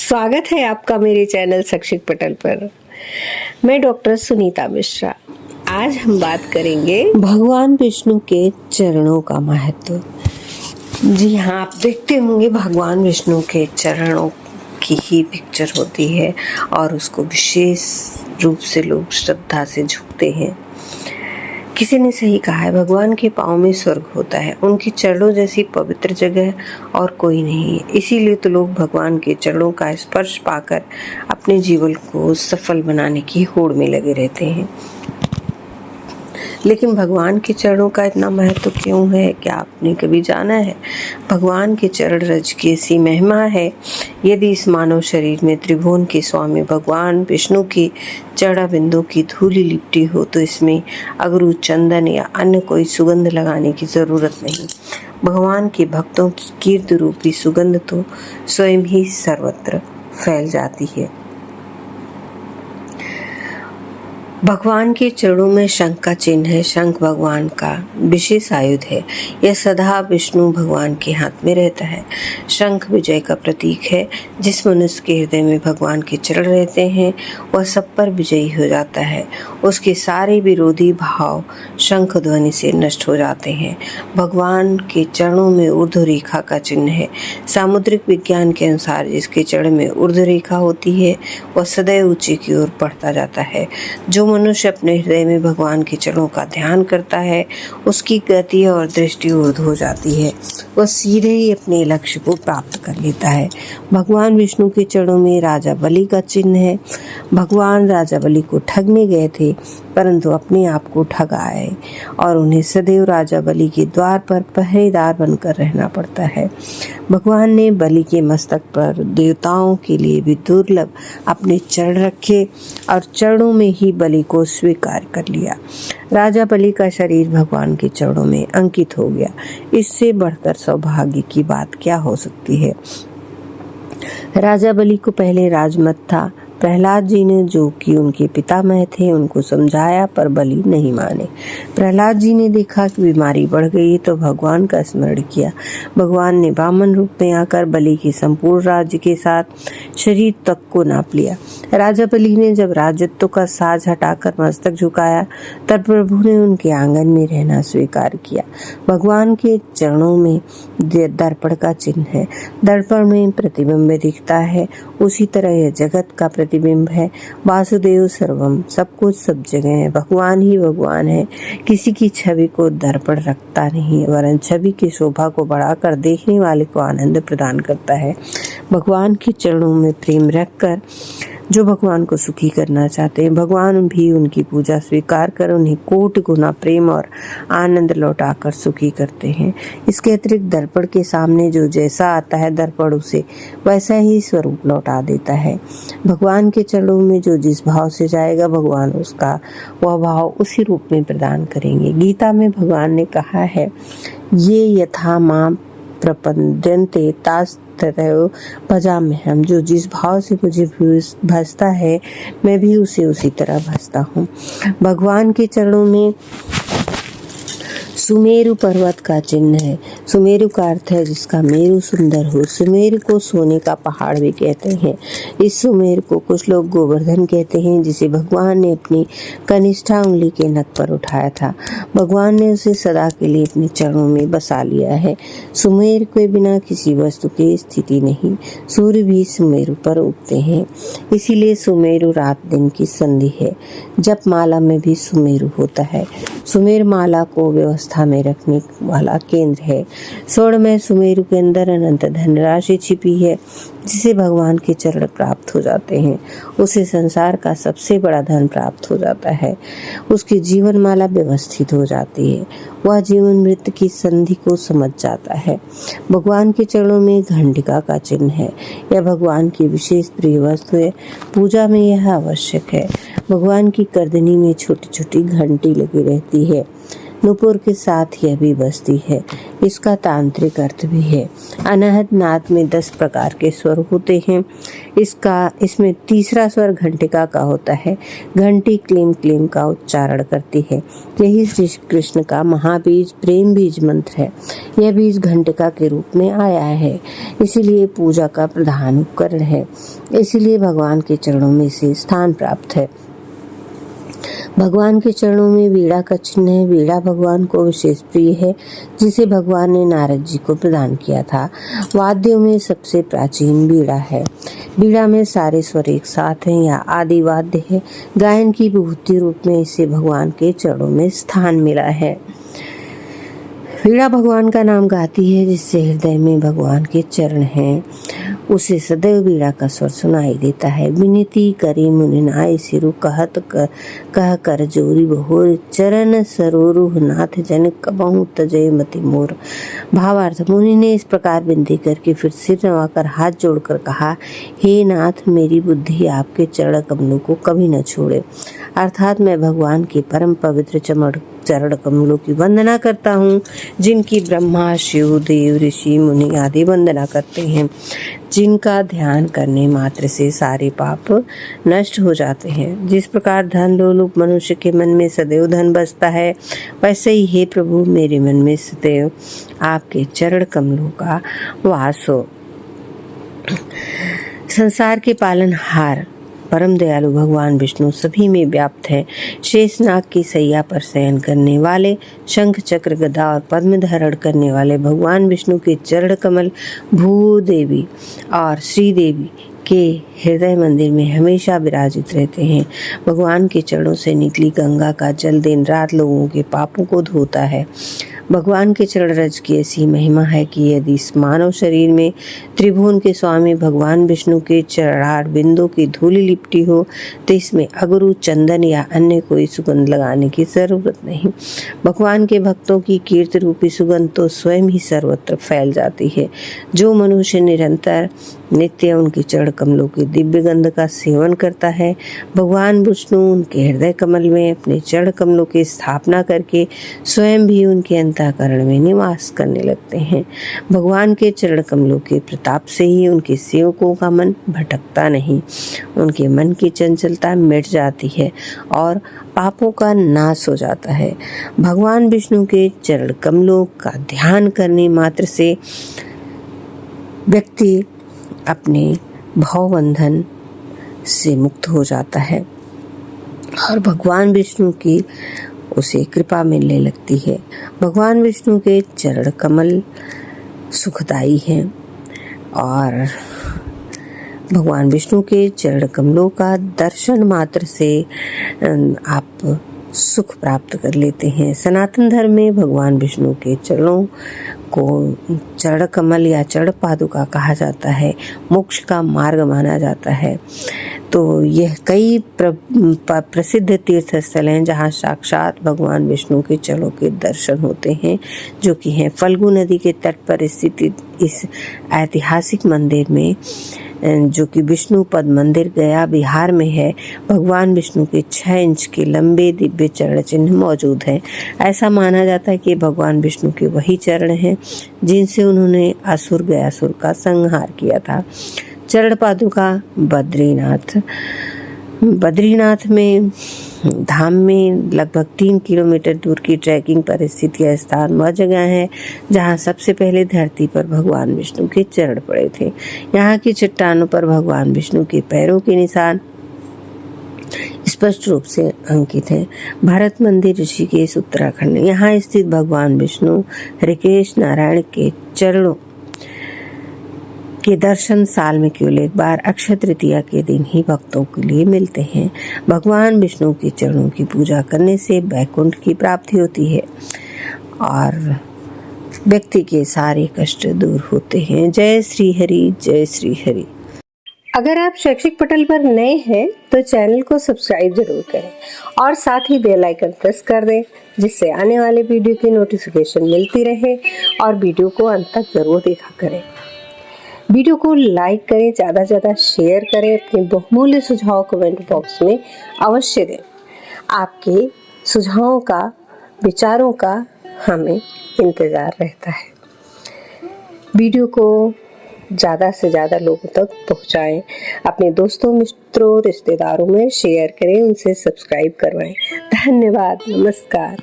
स्वागत है आपका मेरे चैनल शैक्षिक पटल पर। मैं डॉक्टर सुनीता मिश्रा। आज हम बात करेंगे भगवान विष्णु के चरणों का महत्व। जी हाँ, आप देखते होंगे भगवान विष्णु के चरणों की ही पिक्चर होती है और उसको विशेष रूप से लोग श्रद्धा से झुकते हैं। किसी ने सही कहा है, भगवान के पाँव में स्वर्ग होता है, उनके चरणों जैसी पवित्र जगह और कोई नहीं है। इसीलिए तो लोग भगवान के चरणों का स्पर्श पाकर अपने जीवन को सफल बनाने की होड़ में लगे रहते हैं। लेकिन भगवान के चरणों का इतना महत्व क्यों है, क्या आपने कभी जाना है? भगवान के चरण रज की ऐसी महिमा है। यदि इस मानव शरीर में त्रिभुवन के स्वामी भगवान विष्णु के चरण बिंदु की धूली लिपटी हो तो इसमें अगरू, चंदन या अन्य कोई सुगंध लगाने की जरूरत नहीं। भगवान के भक्तों की कीर्ति रूपी सुगंध तो स्वयं ही सर्वत्र फैल जाती है। भगवान के चरणों में शंख का चिन्ह है। शंख भगवान का विशेष आयुध है। यह सदा विष्णु भगवान के हाथ में रहता है। शंख विजय का प्रतीक है। जिस मनुष्य के हृदय में भगवान के चरण रहते हैं वह सब पर विजयी हो जाता है। उसके सारे विरोधी भाव शंख ध्वनि से नष्ट हो जाते हैं। भगवान के चरणों में ऊर्ध्व रेखा का चिन्ह है। सामुद्रिक विज्ञान के अनुसार जिसके चरण में ऊर्ध्व रेखा होती है वह सदैव ऊंचे की ओर बढ़ता जाता है। जो मनुष्य अपने हृदय में भगवान के चरणों का ध्यान करता है उसकी गति और दृष्टि ऊर्ध्व हो जाती है। वह सीधे ही अपने लक्ष्य को प्राप्त कर लेता है। भगवान विष्णु के चरणों में राजा बलि का चिन्ह है। भगवान राजा बलि को ठगने गए थे परंतु अपने आप को ठगाए और उन्हें सदैव राजा बलि के द्वार पर पहरेदार बनकर रहना पड़ता है। भगवान ने बलि के मस्तक पर देवताओं के लिए भी दुर्लभ अपने चरण रखे और चरणों में ही बलि को स्वीकार कर लिया। राजा बलि का शरीर भगवान के चरणों में अंकित हो गया। इससे बढ़कर सौभाग्य की बात क्या हो सकती है। राजा बलि को पहले राजमत था। प्रहलाद जी ने, जो कि उनके पितामह थे, उनको समझाया पर बलि नहीं माने। प्रहलाद जी ने देखा कि बीमारी बढ़ गई तो भगवान का स्मरण किया। भगवान ने वामन रूप में आकर बलि के संपूर्ण राज्य के साथ शरीर तक को नाप लिया। राजा बलि ने जब राजत्व का साज हटाकर मस्तक झुकाया तब प्रभु ने उनके आंगन में रहना स्वीकार किया। भगवान के चरणों में दर्पण का चिन्ह है। दर्पण में प्रतिबिंब दिखता है, उसी तरह यह जगत का प्रतिबिंब है। वासुदेव सर्वम, सब कुछ सब जगह है। भगवान ही भगवान है। किसी की छवि को दर्पण रखता नहीं वरन छवि की शोभा को बढ़ाकर देखने वाले को आनंद प्रदान करता है। भगवान के चरणों में प्रेम रखकर जो भगवान को सुखी करना चाहते हैं, भगवान भी उनकी पूजा स्वीकार कर उन्हें कोटि गुना प्रेम और आनंद लौटाकर सुखी करते हैं। इसके अतिरिक्त दर्पण के सामने जो जैसा आता है दर्पण उसे वैसा ही स्वरूप लौटा देता है। भगवान के चरणों में जो जिस भाव से जाएगा भगवान उसका वह भाव उसी रूप में प्रदान करेंगे। गीता में भगवान ने कहा है, ये यथा मां प्रपद्यन्ते तथैव भजाम्यहम्। जो जिस भाव से मुझे भजता है मैं भी उसे उसी तरह भजता हूँ। भगवान के चरणों में सुमेरु पर्वत का चिन्ह है। सुमेरु का अर्थ है जिसका मेरु सुंदर हो। सुमेरु को सोने का पहाड़ भी कहते हैं। इस सुमेरु को कुछ लोग गोवर्धन कहते हैं, जिसे भगवान ने अपनी कनिष्ठा उंगली के नख पर उठाया था। भगवान ने उसे सदा के लिए अपने चरणों में बसा लिया है। सुमेरु के बिना किसी वस्तु की स्थिति नहीं। सूर्य भी सुमेरु पर उगते हैं, इसीलिए सुमेरु रात दिन की संधि है। जप माला में भी सुमेरु होता है। सुमेर माला को व्यवस्था में रखने वाला केंद्र है। स्वर्ण में सुमेरु के अंदर अनंत धनराशि छिपी है। जिसे भगवान के चरण प्राप्त हो जाते हैं उसे संसार का सबसे बड़ा धन प्राप्त हो जाता है। उसकी जीवन माला व्यवस्थित हो जाती है। वह जीवन मृत्यु की संधि को समझ जाता है। भगवान के चरणों में घंटिका का चिन्ह है। यह भगवान की विशेष प्रिय वस्तु है। पूजा में यह आवश्यक है। भगवान की करदनी में छोटी छोटी घंटी लगी रहती है नुपुर के साथ यह भी बसती है। इसका तांत्रिक अर्थ भी है। अनहद नाद में 10 प्रकार के स्वर होते हैं। इसमें तीसरा स्वर घंटिका का होता है। घंटी क्लीम क्लीम का उच्चारण करती है। यही श्री कृष्ण का महाबीज प्रेम बीज मंत्र है। यह बीज घंटिका के रूप में आया है, इसीलिए पूजा का प्रधान उपकरण है। इसीलिए भगवान के चरणों में से स्थान प्राप्त है। भगवान के चरणों में वीणा का चिन्ह है। वीणा भगवान को विशेष प्रिय है, जिसे भगवान ने नारद जी को प्रदान किया था। वाद्यों में सबसे प्राचीन वीणा है। वीणा में सारे स्वर एक साथ हैं या आदि वाद्य है। गायन की विभूति रूप में इसे भगवान के चरणों में स्थान मिला है। वीणा भगवान का नाम गाती है। जिससे हृदय में भगवान के चरण हैं, उसे सदैव वीणा का स्वर सुनाई देता है। विनती करी मुनि नाय सिरु कहत कह कर जोरी बहोर चरण सरोरुह नाथ जन कबहु तजय मति मोर। भावार्थ, मुनि ने इस प्रकार विनती करके फिर सिर नवाकर हाथ जोड़कर कहा, हे नाथ, मेरी बुद्धि आपके चरण कमलों को कभी न छोड़े। अर्थात मैं भगवान के परम पवित्र चरण कमलों की वंदना करता हूँ, जिनकी ब्रह्मा शिव देव ऋषि मुनि आदि वंदना करते हैं, जिनका ध्यान करने मात्र से सारे पाप नष्ट हो जाते हैं। जिस प्रकार धन लोलुप मनुष्य के मन में सदैव धन बसता है, वैसे ही हे प्रभु मेरे मन में सदैव आपके चरण कमलों का वास हो। संसार के पालनहार परम दयालु भगवान विष्णु सभी में व्याप्त है। शेषनाग की सैया पर शयन करने वाले, शंख चक्र गदा और पद्म धारण करने वाले भगवान विष्णु के चरण कमल भूदेवी और श्रीदेवी के हृदय मंदिर में हमेशा विराजित रहते हैं। भगवान के चरणों से निकली गंगा का जल दिन रात लोगों के पापों को धोता है। भगवान के चरण रज की ऐसी महिमा है कि यदि इस मानव शरीर में त्रिभुवन के स्वामी भगवान विष्णु के चरणार बिंदु की धूलि लिपटी हो, तो इसमें अगरू, चंदन या अन्य कोई सुगंध लगाने की जरूरत नहीं। भगवान के भक्तों की कीर्ति रूपी सुगंध तो स्वयं ही सर्वत्र फैल जाती है। जो मनुष्य निरंतर नित्य उनके चरण कमलों के दिव्य गंध का सेवन करता है, भगवान विष्णु उनके हृदय कमल में अपने चरण कमलों की स्थापना करके स्वयं भी उनके अंतःकरण में निवास करने लगते हैं। भगवान के चरण कमलों के प्रताप से ही उनके सेवकों का मन भटकता नहीं, उनके मन की चंचलता मिट जाती है और पापों का नाश हो जाता है। भगवान विष्णु के चरण कमलों का ध्यान करने मात्र से व्यक्ति अपने भवबंधन से मुक्त हो जाता है और भगवान विष्णु की उसे कृपा मिलने लगती है। भगवान विष्णु के चरण कमल सुखदायी हैं और भगवान विष्णु के चरण कमलों का दर्शन मात्र से आप सुख प्राप्त कर लेते हैं। सनातन धर्म में भगवान विष्णु के चरणों को चरण कमल या चरण पादुका कहा जाता है, मोक्ष का मार्ग माना जाता है। तो यह कई प्रसिद्ध तीर्थ स्थल हैं जहाँ साक्षात भगवान विष्णु के चरणों के दर्शन होते हैं, जो कि हैं फल्गु नदी के तट पर स्थित इस ऐतिहासिक मंदिर में, जो कि विष्णु पद मंदिर गया बिहार में है। भगवान विष्णु के 6 इंच के लंबे दिव्य चरण चिन्ह मौजूद हैं। ऐसा माना जाता है कि भगवान विष्णु के वही चरण हैं जिनसे उन्होंने असुर गयासुर का संहार किया था। चरण पादुका बद्रीनाथ में धाम में लगभग 3 किलोमीटर दूर की ट्रैकिंग पर स्थित यह स्थान वह जगह है जहां सबसे पहले धरती पर भगवान विष्णु के चरण पड़े थे। यहाँ की चट्टानों पर भगवान विष्णु के पैरों के निशान स्पष्ट रूप से अंकित है। भरत मंदिर ऋषिकेश उत्तराखंड, यहाँ स्थित भगवान विष्णु ऋषिकेश नारायण के चरणों के दर्शन साल में केवल एक बार अक्षय तृतीया के दिन ही भक्तों के लिए मिलते हैं। भगवान विष्णु के चरणों की पूजा करने से वैकुंठ की प्राप्ति होती है और व्यक्ति के सारे कष्ट दूर होते हैं। जय श्री हरि, जय श्री हरि। अगर आप शैक्षिक पटल पर नए हैं तो चैनल को सब्सक्राइब जरूर करें और साथ ही बेल आइकन प्रेस कर दें, जिससे आने वाले वीडियो की नोटिफिकेशन मिलती रहे। और वीडियो को अंत तक जरूर देखा करें। वीडियो को लाइक करें, ज़्यादा से ज़्यादा शेयर करें, अपने बहुमूल्य सुझाव कमेंट बॉक्स में अवश्य दें। आपके सुझावों का विचारों का हमें इंतज़ार रहता है। वीडियो को ज़्यादा से ज़्यादा लोगों तक पहुंचाएं, अपने दोस्तों, मित्रों, रिश्तेदारों में शेयर करें, उनसे सब्सक्राइब करवाएं। धन्यवाद, नमस्कार।